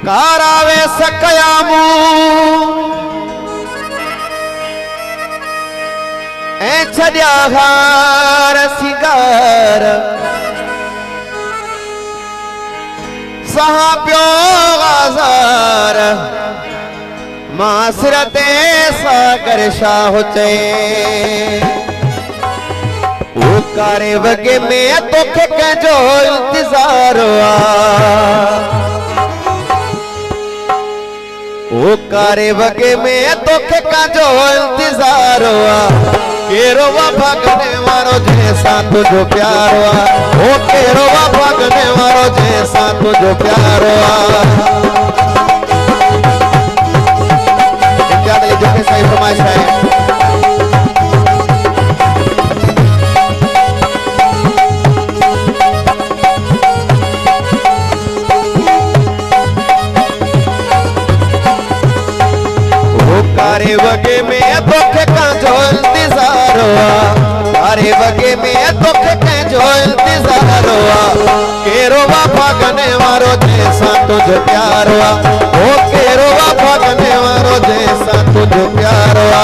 कारावे सकयामू ए छड्या हार सिंगार सहा प्यो आजार मासरते सागर शाह चे वो कारे वगे में तो के जो इंतजार वो कारे वगे में तो के जो इंतजार केरोवा भागने वारो जैसा तुझो प्यार वो केरोवा भागने वारो जैसा तुझो प्यार जो के सही फरमाइश है कारे वगे में दुख का जो इंतजार हुआ कारे वगे में दुख का जो इंतजार हुआ केरोवा भागने वारो जैसा तुझे प्यार हुआ ओ केरोवा भागने वारो जैसा तुझे प्यार हुआ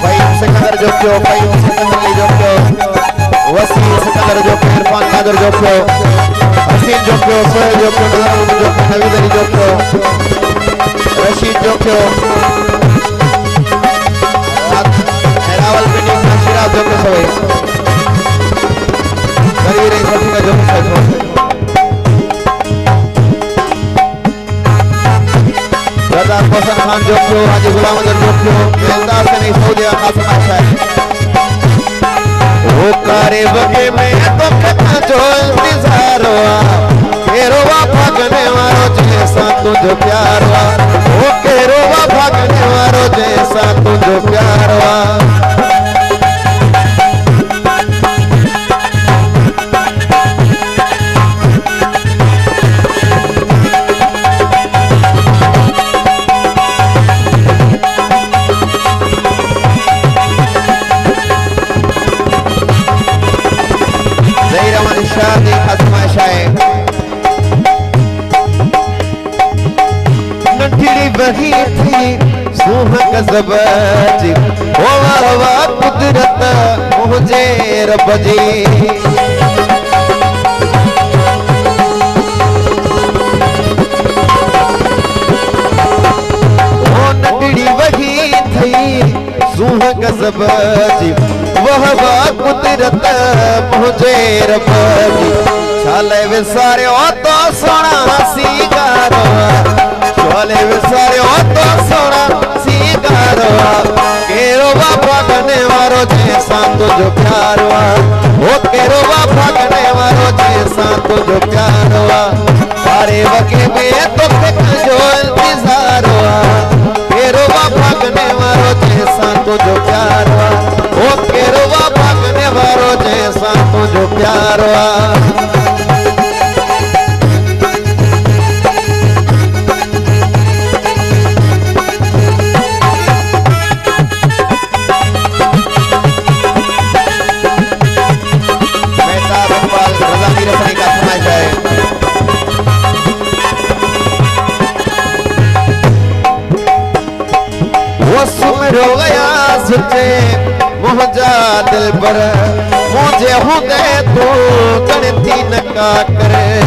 भाई सिकंदर जो क्यों भाई सिकंदर जो क्यों वसीम सिकंदर जो क्यों इरफान कादर जो क्यों हसीन जो क्यों सोहेल जो क्यों नजरुल जो क्यों नवीद अली जो क्यों रशीद जो क्यों रावल पिंडी शिराज जो क्यों सवे गरीब रही सभी का जो क्यों रजा कोसन खान जो क्यों हाजी गुलाम अदर जो क्यों मेहनदार से नहीं सऊदिया खास आशा है वो कारे वगे में तो कितना जो इंतजार हुआ केरोवा भागने वारो जैसा तुझो प्यार हुआ वो केरोवा भागने वारो जैसा तुझो प्यार हुआ शादी खसमाशाए नठड़ी वही थी सुहाग ज़बजी ओ वाह कुदरत मुझे रब जी ओ नठड़ी वही थी सुहाग ज़बजी वह कुदरत मुझे रब जी छाले विसारे ओ तो सोना सीगारो छाले विसारे ओ तो सोना सीगारो केरोवा भागने वारो जैसा तुझो प्यार हुआ ओ केरोवा भागने वारो जैसा तुझो प्यार हुआ सारे वगे में तो जो इंतजार हुआ केरोवा भागने वारो जैसा तुझो प्यार हुआ ओ केरोवा भागने वारो जैसा तुझो प्यार हुआ रो गया सुचे मुझा दिल पर मुझे हुदे तू गणती न का करे